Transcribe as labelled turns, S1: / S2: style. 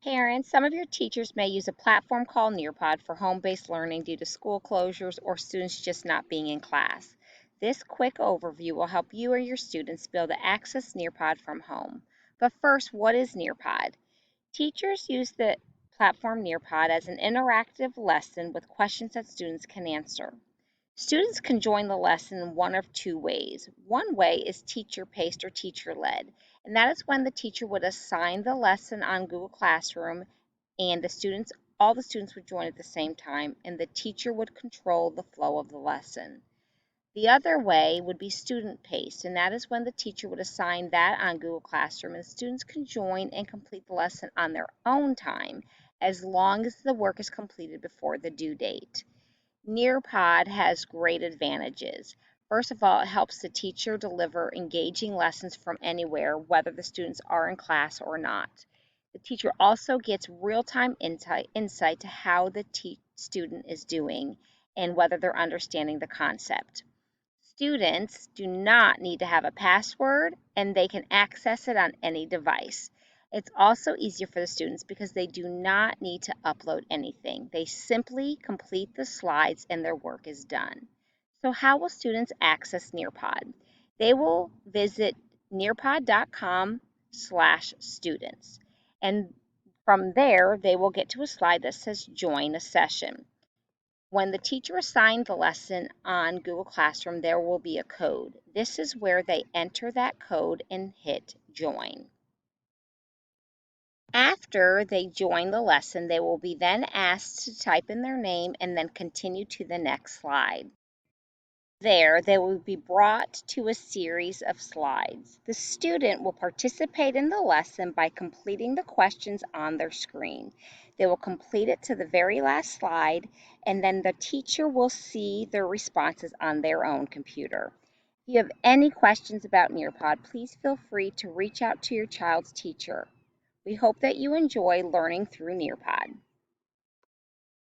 S1: Parents, some of your teachers may use a platform called Nearpod for home-based learning due to school closures or students just not being in class. This quick overview will help you or your students be able to access Nearpod from home. But first, what is Nearpod? Teachers use the platform Nearpod as an interactive lesson with questions that students can answer. Students can join the lesson in one of two ways. One way is teacher-paced or teacher-led, and that is when the teacher would assign the lesson on Google Classroom and all the students would join at the same time, and the teacher would control the flow of the lesson. The other way would be student-paced, and that is when the teacher would assign that on Google Classroom, and students can join and complete the lesson on their own time as long as the work is completed before the due date. Nearpod has great advantages. First of all, it helps the teacher deliver engaging lessons from anywhere, whether the students are in class or not. The teacher also gets real-time insight to how the student is doing and whether they're understanding the concept. Students do not need to have a password and they can access it on any device. It's also easier for the students because they do not need to upload anything. They simply complete the slides and their work is done. So how will students access Nearpod? They will visit nearpod.com/students, and from there they will get to a slide that says join a session. When the teacher assigns the lesson on Google Classroom, there will be a code. This is where they enter that code and hit join. After they join the lesson, they will be then asked to type in their name and then continue to the next slide. There, they will be brought to a series of slides. The student will participate in the lesson by completing the questions on their screen. They will complete it to the very last slide, and then the teacher will see their responses on their own computer. If you have any questions about Nearpod, please feel free to reach out to your child's teacher. We hope that you enjoy learning through Nearpod.